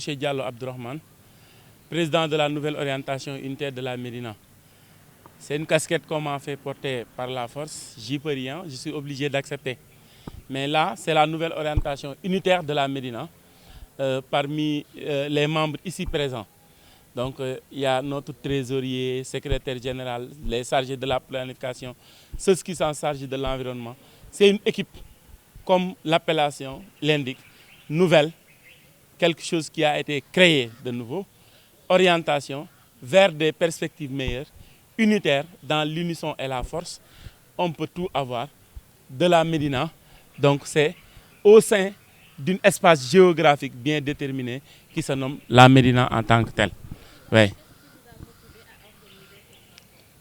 M. Diallo Abdourahmane, président de la nouvelle orientation unitaire de la Médina. C'est une casquette qu'on m'a fait porter par la force, j'y peux rien, je suis obligé d'accepter. Mais là, c'est la nouvelle orientation unitaire de la Médina, parmi les membres ici présents. Donc il y a notre trésorier, secrétaire général, les chargés de la planification, ceux qui sont chargés de l'environnement. C'est une équipe, comme l'appellation l'indique, nouvelle, quelque chose qui a été créé de nouveau, orientation vers des perspectives meilleures, unitaires, dans l'unisson et la force. On peut tout avoir de la Médina. Donc c'est au sein d'un espace géographique bien déterminé qui se nomme la Médina en tant que telle. Oui.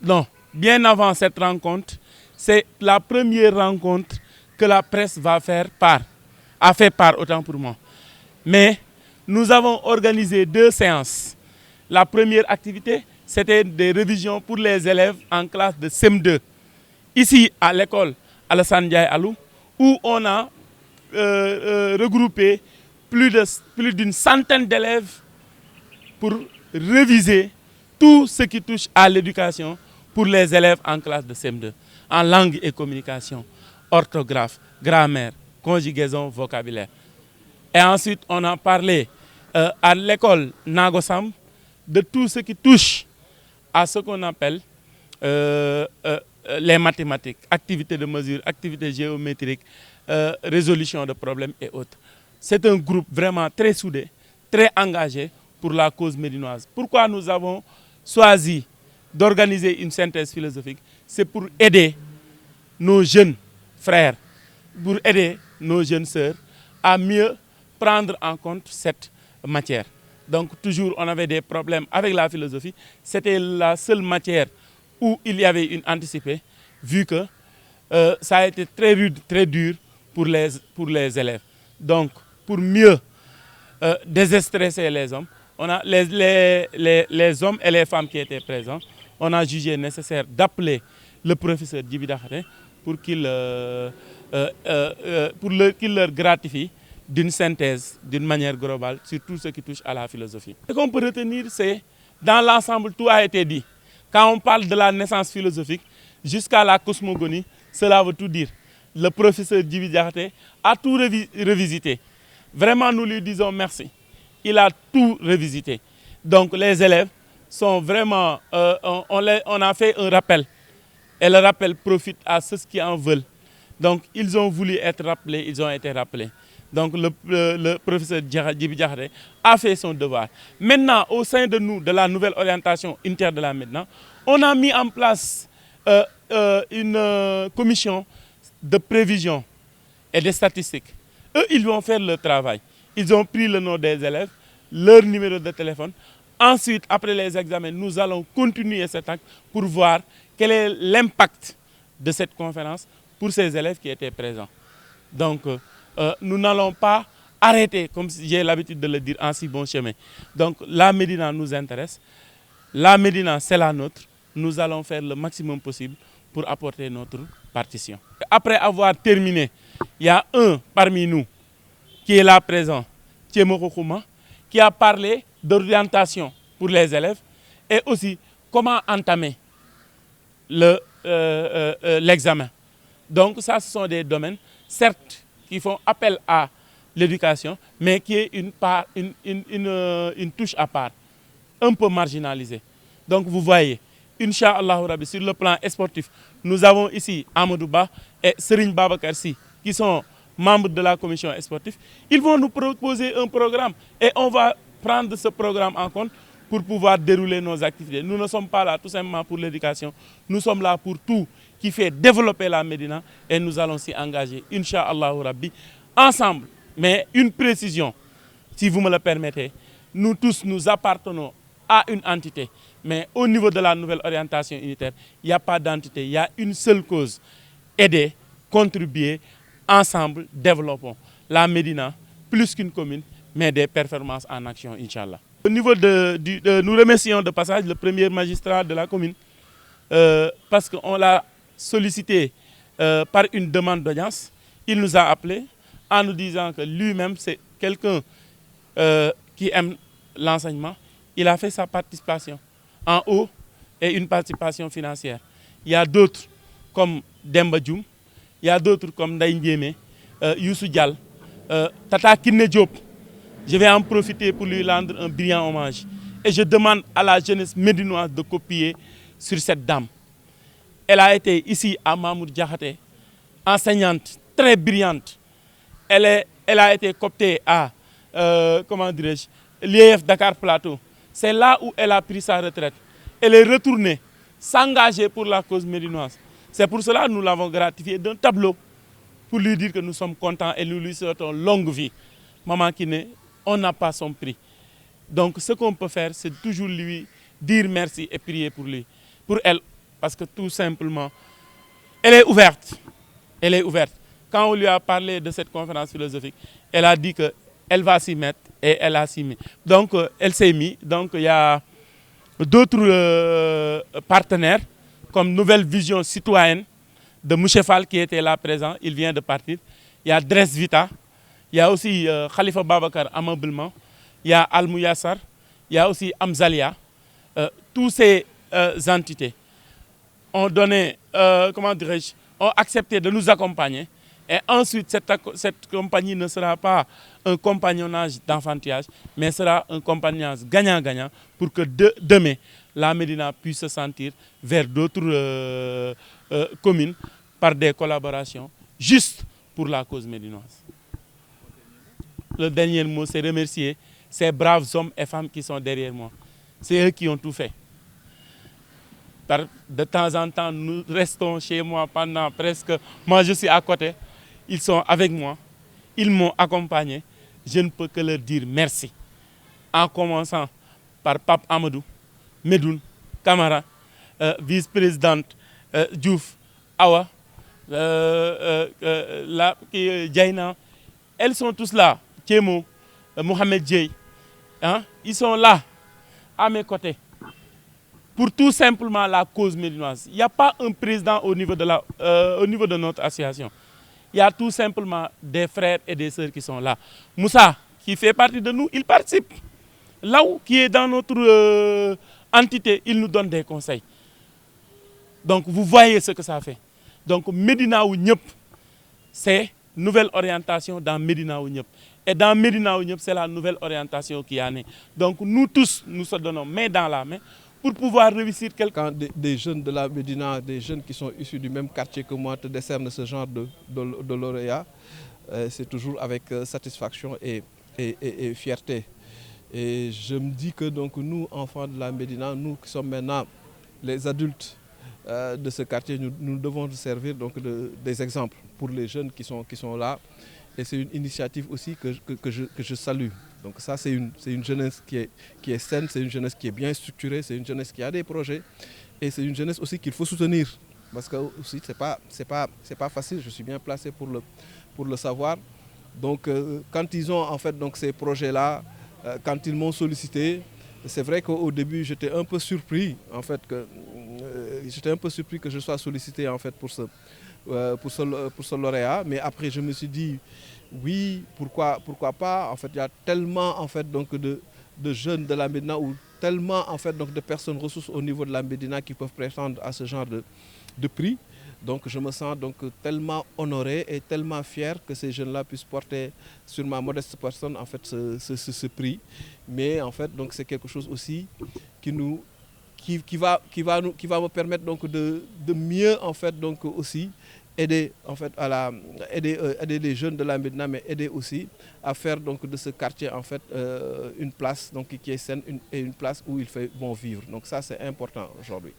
Non, bien avant cette rencontre, c'est la première rencontre que la presse a fait part autant pour moi. Mais nous avons organisé 2 séances. La première activité, c'était des révisions pour les élèves en classe de CM2. Ici, à l'école Alassane Ndiaye Alou, où on a regroupé plus d'une centaine d'élèves pour réviser tout ce qui touche à l'éducation pour les élèves en classe de CM2, en langue et communication, orthographe, grammaire, conjugaison, vocabulaire. Et ensuite, on a parlé à l'école Nagosam de tout ce qui touche à ce qu'on appelle les mathématiques, activités de mesure, activités géométriques, résolution de problèmes et autres. C'est un groupe vraiment très soudé, très engagé pour la cause médinoise. Pourquoi nous avons choisi d'organiser une synthèse philosophique? C'est pour aider nos jeunes frères, pour aider nos jeunes sœurs à mieux prendre en compte cette matière. Donc toujours on avait des problèmes avec la philosophie. C'était la seule matière où il y avait une anticipée, vu que ça a été très rude, très dur pour les élèves. Donc pour mieux désestresser les hommes, on a les hommes et les femmes qui étaient présents, on a jugé nécessaire d'appeler le professeur Djibi Diakhaté pour qu'il leur gratifie d'une synthèse, d'une manière globale, sur tout ce qui touche à la philosophie. Ce qu'on peut retenir, c'est, dans l'ensemble, tout a été dit. Quand on parle de la naissance philosophique jusqu'à la cosmogonie, cela veut tout dire. Le professeur Djibi Diakhaté a tout revisité. Vraiment, nous lui disons merci. Il a tout revisité. Donc les élèves sont vraiment... on a fait un rappel. Et le rappel profite à ceux qui en veulent. Donc ils ont voulu être rappelés, ils ont été rappelés. Donc le professeur Djibi Diakhaté a fait son devoir. Maintenant, au sein de nous, de la nouvelle orientation unitaire de la Médina, on a mis en place une commission de prévision et de statistiques. Eux, ils vont faire le travail. Ils ont pris le nom des élèves, leur numéro de téléphone. Ensuite, après les examens, nous allons continuer cet acte pour voir quel est l'impact de cette conférence pour ces élèves qui étaient présents. Donc, nous n'allons pas arrêter, comme j'ai l'habitude de le dire, en si bon chemin. Donc, la Médina nous intéresse. La Médina, c'est la nôtre. Nous allons faire le maximum possible pour apporter notre partition. Après avoir terminé, il y a un parmi nous qui est là présent, Thiemoko Kouma, qui a parlé d'orientation pour les élèves et aussi comment entamer l'examen. Donc ça, ce sont des domaines, certes, qui font appel à l'éducation, mais qui est une touche à part, un peu marginalisée. Donc vous voyez, Inch'Allah Rabbi, sur le plan sportif, nous avons ici Amadou Ba et Serigne Babacar Sy, qui sont membres de la commission sportive. Ils vont nous proposer un programme et on va prendre ce programme en compte pour pouvoir dérouler nos activités. Nous ne sommes pas là tout simplement pour l'éducation, nous sommes là pour tout qui fait développer la Médina et nous allons s'y engager, Inch'Allah Rabbi, ensemble. Mais une précision, si vous me le permettez, nous tous nous appartenons à une entité. Mais au niveau de la nouvelle orientation unitaire, il n'y a pas d'entité, il y a une seule cause. Aider, contribuer, ensemble, développons la Médina, plus qu'une commune, mais des performances en action, Inch'Allah. Au niveau nous remercions de passage le premier magistrat de la commune, parce qu'on l'a sollicité par une demande d'audience. Il nous a appelés en nous disant que lui-même, c'est quelqu'un qui qui aime l'enseignement, il a fait sa participation en haut et une participation financière. Il y a d'autres comme Demba Dioum, il y a d'autres comme Ndaye Ndiémé, Youssou Dial, Tata Kiné Diop. Je vais en profiter pour lui rendre un brillant hommage. Et je demande à la jeunesse médinoise de copier sur cette dame. Elle a été ici à Mamour Diakhaté, enseignante très brillante. Elle a été cooptée à l'IEF Dakar Plateau. C'est là où elle a pris sa retraite. Elle est retournée s'engager pour la cause médinoise. C'est pour cela que nous l'avons gratifiée d'un tableau pour lui dire que nous sommes contents et nous lui souhaitons longue vie. Maman Kiné, on n'a pas son prix. Donc ce qu'on peut faire, c'est toujours lui dire merci et prier pour lui, pour elle. Parce que tout simplement, elle est ouverte. Elle est ouverte. Quand on lui a parlé de cette conférence philosophique, elle a dit qu'elle va s'y mettre et elle a s'y mis. Donc elle s'est mise. Donc il y a d'autres partenaires comme Nouvelle Vision Citoyenne de Mouchefal qui était là présent. Il vient de partir. Il y a Dress Vita. Il y a aussi Khalifa Babakar Ameublement. Il y a Almou Yassar. Il y a aussi Amzalia. Tous ces entités ont donné, ont accepté de nous accompagner. Et ensuite, cette compagnie ne sera pas un compagnonnage d'enfantillage, mais sera un compagnonnage gagnant-gagnant pour que demain, la Médina puisse se sentir vers d'autres communes par des collaborations juste pour la cause médinoise. Le dernier mot, c'est remercier ces braves hommes et femmes qui sont derrière moi. C'est eux qui ont tout fait. De temps en temps, nous restons chez moi pendant presque... Moi, je suis à côté. Ils sont avec moi. Ils m'ont accompagné. Je ne peux que leur dire merci. En commençant par Pape Amadou, Medoun, Camara, vice-présidente Diouf, Awa, Diaina. Elles sont tous là. Tchemo, Mohamed Djei. Hein? Ils sont là, à mes côtés, pour tout simplement la cause médinoise. Il n'y a pas un président au niveau de notre association. Il y a tout simplement des frères et des sœurs qui sont là. Moussa, qui fait partie de nous, il participe. Là où, qui est dans notre entité, il nous donne des conseils. Donc, vous voyez ce que ça fait. Donc, Médina ou Nyep, c'est nouvelle orientation dans Médina ou Nyep. Et dans Médina ou Nyep, c'est la nouvelle orientation qui en est. Donc, nous tous, nous se donnons main dans la main pour pouvoir réussir quelque chose. Quand des jeunes de la Médina, des jeunes qui sont issus du même quartier que moi, te décernent ce genre de lauréat, c'est toujours avec satisfaction et fierté. Et je me dis que donc, nous, enfants de la Médina, nous qui sommes maintenant les adultes de ce quartier, nous devons servir donc, des exemples pour les jeunes qui sont là. Et c'est une initiative aussi que je salue. Donc ça, c'est une jeunesse qui est saine, c'est une jeunesse qui est bien structurée, c'est une jeunesse qui a des projets. Et c'est une jeunesse aussi qu'il faut soutenir. Parce que aussi, c'est pas facile, je suis bien placé pour le savoir. Donc quand ils ont en fait donc, ces projets-là, quand ils m'ont sollicité, c'est vrai qu'au début, j'étais un peu surpris en fait que je sois sollicité en fait pour ce lauréat, mais après je me suis dit oui, pourquoi pas. En fait, il y a tellement en fait donc de jeunes de la Médina ou tellement en fait donc de personnes ressources au niveau de la Médina qui peuvent prétendre à ce genre de prix. Donc je me sens donc tellement honoré et tellement fier que ces jeunes-là puissent porter sur ma modeste personne en fait ce prix. Mais en fait donc c'est quelque chose aussi qui va me permettre donc de mieux en fait donc aussi aider en fait aider les jeunes de la Médina, mais aider aussi à faire donc de ce quartier en fait une place donc qui est saine et une place où il fait bon vivre. Donc ça c'est important aujourd'hui.